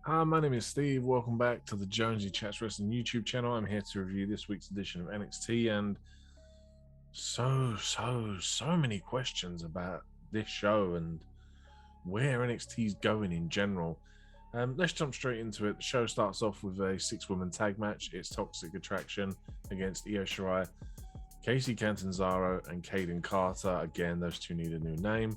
Hi, my name is Steve. Welcome back to the Jonesy Chats Wrestling YouTube channel. I'm here to review this week's edition of NXT, and so many questions about this show and where NXT is going in general. Let's jump straight into it. The show starts off with a 6-woman tag match. It's Toxic Attraction against Io Shirai, Gacy Catanzaro, and Kaden Carter. Again, those two need a new name.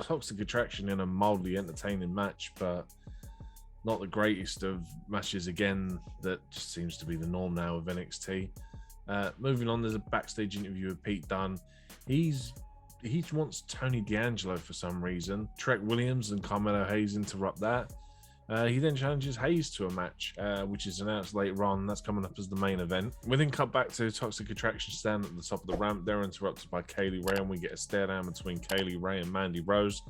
Toxic Attraction in a mildly entertaining match, but not the greatest of matches. Again, that just seems to be the norm now with NXT. Moving on, there's a backstage interview with Pete Dunn. He wants Tony D'Angelo for some reason. Trek Williams and Carmelo Hayes interrupt that. He then challenges Hayes to a match, which is announced later on. That's coming up as the main event. We then cut back to Toxic Attraction stand at the top of the ramp. They're interrupted by Kaylie Ray, and we get a stare down between Kaylie Ray and Mandy Rose.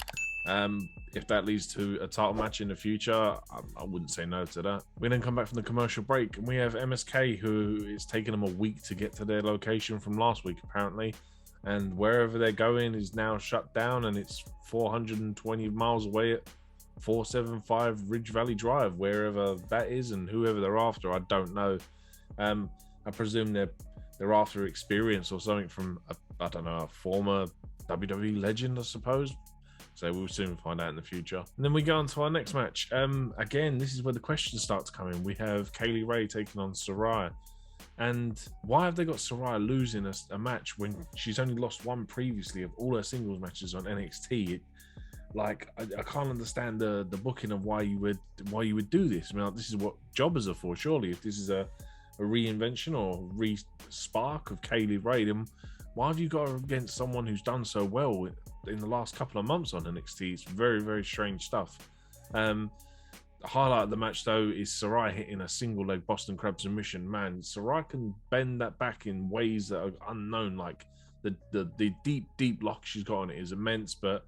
If that leads to a title match in the future, I wouldn't say no to that. We then come back from the commercial break, and we have MSK, who is taking them a week to get to their location from last week, apparently. And wherever they're going is now shut down, and it's 420 miles away at 475 Ridge Valley Drive, wherever that is, and whoever they're after, I don't know. I presume they're after experience or something from a former WWE legend, I suppose. So we'll soon find out in the future. And then we go on to our next match. Again, this is where the questions start to come in. We have Kaylie Ray taking on Soraya. And why have they got Soraya losing a match when she's only lost one previously of all her singles matches on NXT? I can't understand the booking of why you would do this. I mean, this is what jobbers are for, surely. If this is a reinvention or re-spark of Kaylie Ray, then why have you got her against someone who's done so well in the last couple of months on NXT? It's very, very strange stuff. The highlight of the match, though, is Soraya hitting a single-leg Boston Crab submission. Man, Soraya can bend that back in ways that are unknown. Like the deep lock she's got on it is immense, but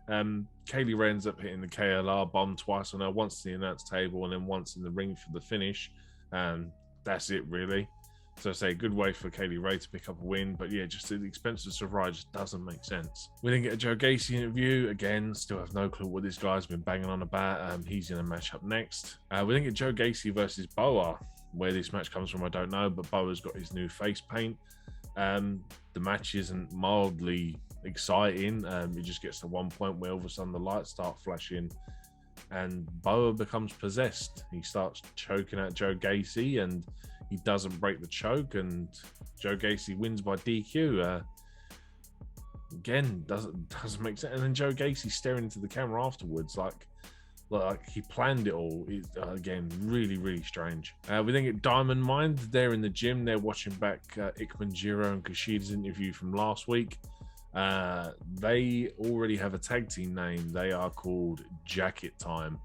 Kaylie Ray ends up hitting the KLR bomb twice on her, once to the announce table and then once in the ring for the finish. That's it, really. So I say, good way for Kaylie Ray to pick up a win, but yeah, just at the expense of Soraya just doesn't make sense. We then get a Joe Gacy interview. Again, still have no clue what this guy's been banging on about. He's in a match up next. We then get Joe Gacy versus Boa. Where this match comes from, I don't know, but Boa's got his new face paint. The match isn't mildly exciting. It just gets to one point where all of a sudden the lights start flashing and Boa becomes possessed. He starts choking at Joe Gacy and he doesn't break the choke, and Joe Gacy wins by DQ. Again, doesn't make sense. And then Joe Gacy staring into the camera afterwards like he planned it all. Again, really, really strange. We then get Diamond Mine. They're in the gym. They're watching back Ikemen Jiro and Kushida's interview from last week. They already have a tag team name. They are called Jacket Time.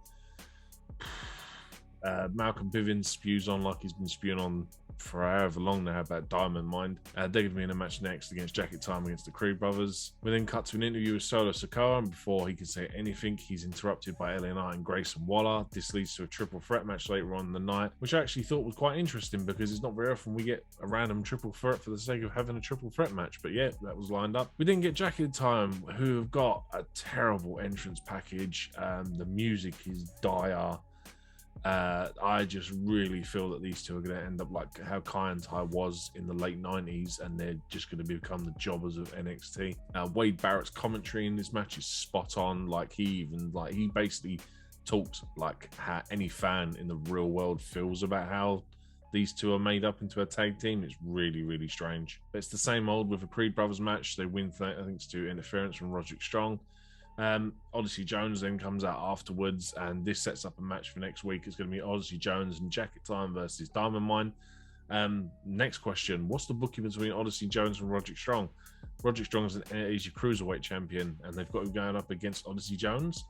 Malcolm Bivens spews on like he's been spewing on for however long now about Diamond Mine. They're going to be in a match next against Jacket Time against the Creed brothers. We then cut to an interview with Solo Sakura, and before he can say anything, he's interrupted by Ellie Knight and Grayson Waller. This leads to a triple threat match later on in the night, which I actually thought was quite interesting because it's not very often we get a random triple threat for the sake of having a triple threat match. But yeah, that was lined up. We then get Jacket Time, who have got a terrible entrance package. The music is dire. I just really feel that these two are going to end up like how Kai and Tai was in the late 90s, and they're just going to become the jobbers of NXT. Wade Barrett's commentary in this match is spot on. He basically talks like how any fan in the real world feels about how these two are made up into a tag team. It's really, really strange. But it's the same old with a Creed brothers match. They win thanks to interference from Roderick Strong. Odyssey Jones then comes out afterwards, and this sets up a match for next week. It's going to be Odyssey Jones and Jacket Time versus Diamond Mine. Next question: what's the booking between Odyssey Jones and Roderick Strong? Roderick Strong is an Asia Cruiserweight champion, and they've got him going up against Odyssey Jones.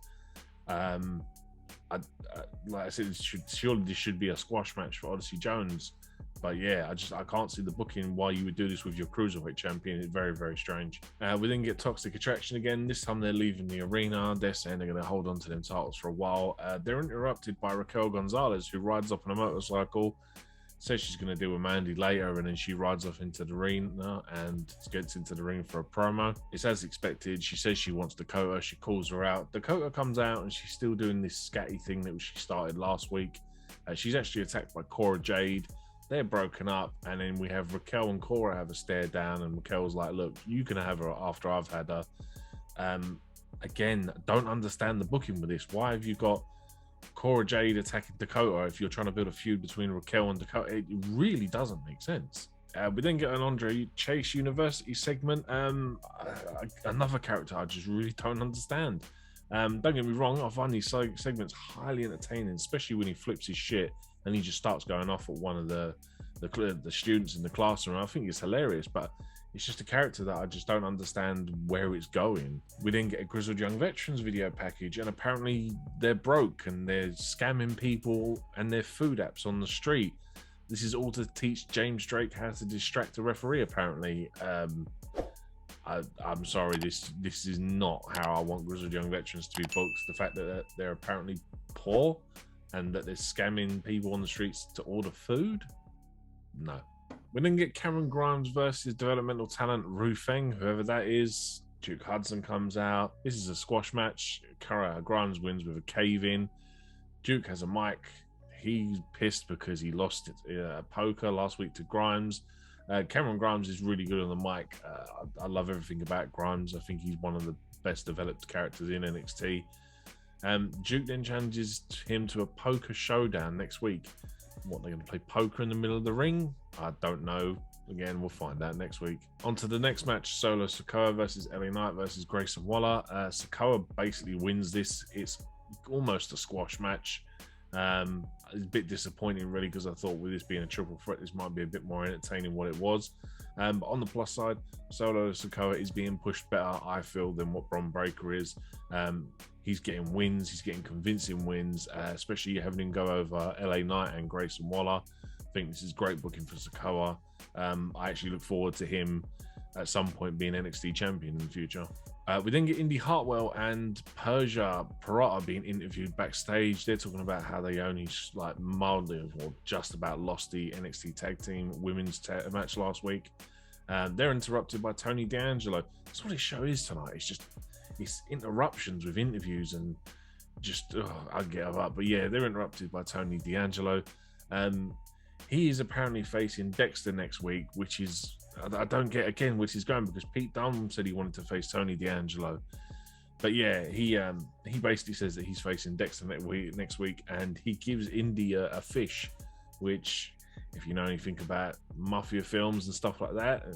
Like I said, surely this should be a squash match for Odyssey Jones. But yeah, I can't see the booking why you would do this with your Cruiserweight champion. It's very, very strange. We then get Toxic Attraction again. This time they're leaving the arena. They're saying they're going to hold on to them titles for a while. They're interrupted by Raquel Gonzalez, who rides up on a motorcycle, says she's going to deal with Mandy later, and then she rides off into the arena and gets into the ring for a promo. It's as expected. She says she wants Dakota. She calls her out. Dakota comes out, and she's still doing this scatty thing that she started last week. She's actually attacked by Cora Jade. They're broken up, and then we have Raquel and Cora have a stare down, and Raquel's like, look, you can have her after I've had her. Again, don't understand the booking with this. Why have you got Cora Jade attacking Dakota if you're trying to build a feud between Raquel and Dakota? It really doesn't make sense. We then get an Andre Chase University segment. Another character I just really don't understand. Don't get me wrong, I find these segments highly entertaining, especially when he flips his shit and he just starts going off at one of the students in the classroom. I think it's hilarious, but it's just a character that I just don't understand where it's going. We then get a Grizzled Young Veterans video package, and apparently they're broke and they're scamming people and their food apps on the street. This is all to teach James Drake how to distract a referee, apparently. I'm sorry, this is not how I want Grizzled Young Veterans to be booked. The fact that they're apparently poor and that they're scamming people on the streets to order food? No. We then get Cameron Grimes versus developmental talent Ru Feng, whoever that is. Duke Hudson comes out. This is a squash match. Grimes wins with a cave-in. Duke has a mic. He's pissed because he lost poker last week to Grimes. Cameron Grimes is really good on the mic. I love everything about Grimes. I think he's one of the best developed characters in NXT. Duke then challenges him to a poker showdown next week. What, they're going to play poker in the middle of the ring? I don't know. Again, we'll find out next week. On to the next match, Solo Sikoa versus Ellie Knight versus Grayson Waller. Sikoa basically wins this. It's almost a squash match. It's a bit disappointing, really, because I thought with this being a triple threat, this might be a bit more entertaining than what it was. But on the plus side, Solo Sikoa is being pushed better, I feel, than what Bron Breakker is. He's getting wins. He's getting convincing wins, especially having him go over LA Knight and Grayson Waller. I think this is great booking for Sikoa. I actually look forward to him at some point being NXT champion in the future. We then get Indy Hartwell and Persia Pirotta being interviewed backstage. They're talking about how they only mildly or just about lost the NXT tag team women's match last week. They're interrupted by Tony D'Angelo. That's what his show is tonight. It's interruptions with interviews and just, I'll get up. But yeah, they're interrupted by Tony D'Angelo. He is apparently facing Dexter next week, which is, I don't get again which is going, because Pete Dunn said he wanted to face Tony D'Angelo. But yeah, he basically says that he's facing Dexter next week, and he gives India a fish, which, if you know anything about mafia films and stuff like that,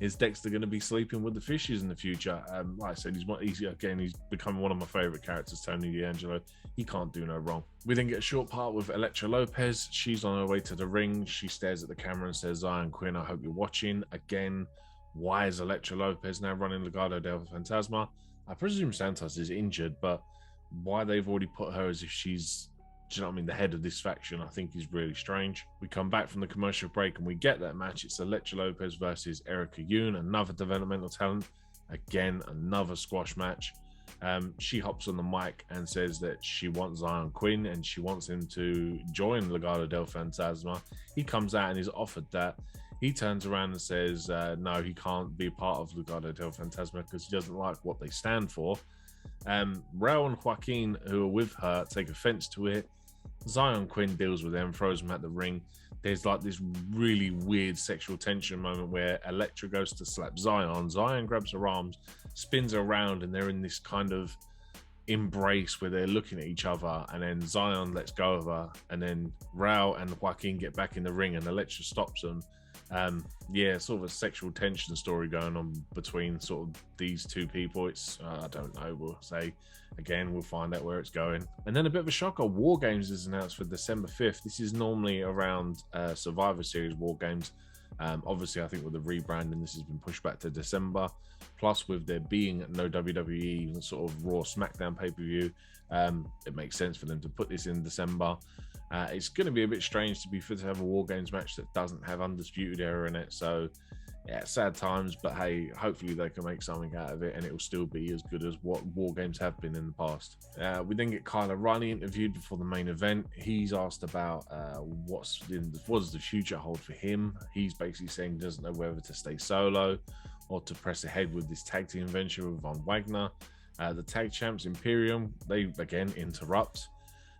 is Dexter going to be sleeping with the fishes in the future? Like I said, he's become one of my favorite characters, Tony D'Angelo. He can't do no wrong. We then get a short part with Electro Lopez. She's on her way to the ring. She stares at the camera and says, Zion Quinn, I hope you're watching. Again, why is Electro Lopez now running Legado del Fantasma? I presume Santos is injured, but why they've already put her as if she's, do you know what I mean, the head of this faction, I think is really strange. We come back from the commercial break and we get that match. It's Electro Lopez versus Erica Yoon, another developmental talent. Again, another squash match. She hops on the mic and says that she wants Zion Quinn and she wants him to join Legado del Fantasma. He comes out and is offered that. He turns around and says, no, he can't be part of Legado del Fantasma because he doesn't like what they stand for. Raul and Joaquin, who are with her, take offense to it. Zion Quinn deals with them, throws them at the ring. There's like this really weird sexual tension moment where Electra goes to slap Zion. Zion grabs her arms, spins her around, and they're in this kind of embrace where they're looking at each other, and then Zion lets go of her, and then Raul and Joaquin get back in the ring and Electra stops them. Sort of a sexual tension story going on between sort of these two people. It's I don't know, we'll say. Again, we'll find out where it's going. And then a bit of a shocker, War Games is announced for December 5th. This is normally around Survivor Series War Games. Obviously, I think with the rebranding, this has been pushed back to December. Plus, with there being no WWE sort of Raw SmackDown pay-per-view, it makes sense for them to put this in December. It's going to be a bit strange to have a War Games match that doesn't have Undisputed Era in it. So, yeah, sad times, but hey, hopefully they can make something out of it and it will still be as good as what War Games have been in the past. We then get Kyle O'Reilly interviewed before the main event. He's asked about what does the future hold for him. He's basically saying he doesn't know whether to stay solo or to press ahead with this tag team venture with Von Wagner. The tag champs Imperium, they again interrupt.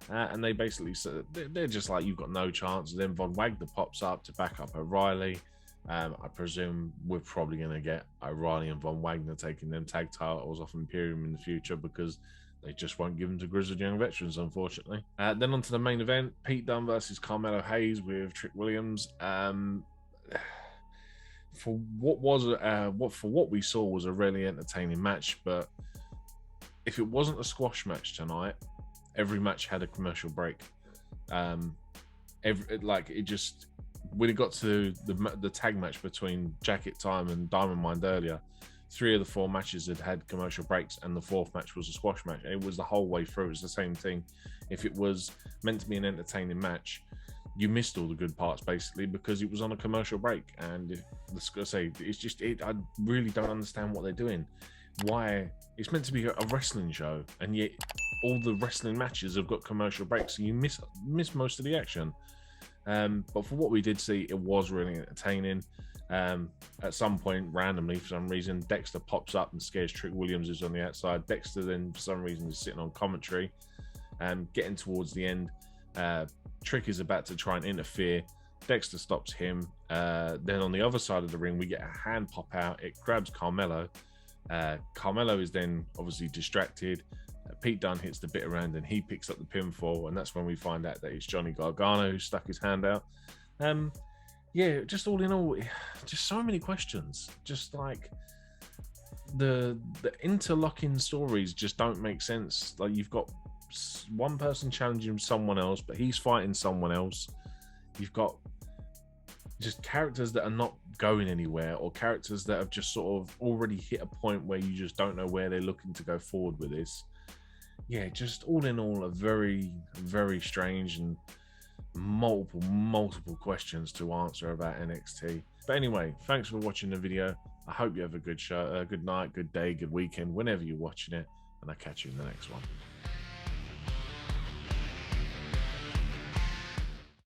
And they basically they're just like, you've got no chance. And then Von Wagner pops up to back up O'Reilly. I presume we're probably going to get O'Reilly and Von Wagner taking them tag titles off Imperium in the future because they just won't give them to Grizzled Young Veterans, unfortunately. Then on to the main event, Pete Dunne versus Carmelo Hayes with Trick Williams. For what we saw was a really entertaining match, but if it wasn't a squash match tonight, every match had a commercial break. When it got to the tag match between Jacket Time and Diamond Mine earlier, 3 of the 4 matches had commercial breaks, and the 4th match was a squash match. It was the whole way through. It was the same thing. If it was meant to be an entertaining match, you missed all the good parts basically because it was on a commercial break. And I really don't understand what they're doing. Why it's meant to be a wrestling show, and yet all the wrestling matches have got commercial breaks, so you miss most of the action. But for what we did see, it was really entertaining. At some point, randomly, for some reason, Dexter pops up and scares Trick Williams, who's on the outside. Dexter then, for some reason, is sitting on commentary. Getting towards the end, Trick is about to try and interfere. Dexter stops him. Then on the other side of the ring, we get a hand pop out. It grabs Carmelo. Carmelo is then obviously distracted. Pete Dunne hits the bit around and he picks up the pinfall, and that's when we find out that it's Johnny Gargano who stuck his hand out. Just all in all, just so many questions. Just like the interlocking stories just don't make sense. Like, you've got one person challenging someone else, but he's fighting someone else. You've got just characters that are not going anywhere, or characters that have just sort of already hit a point where you just don't know where they're looking to go forward with this. Yeah, just all in all, a very, very strange and multiple questions to answer about NXT. But anyway, thanks for watching the video. I hope you have a good show, good night, good day, good weekend, whenever you're watching it, and I'll catch you in the next one.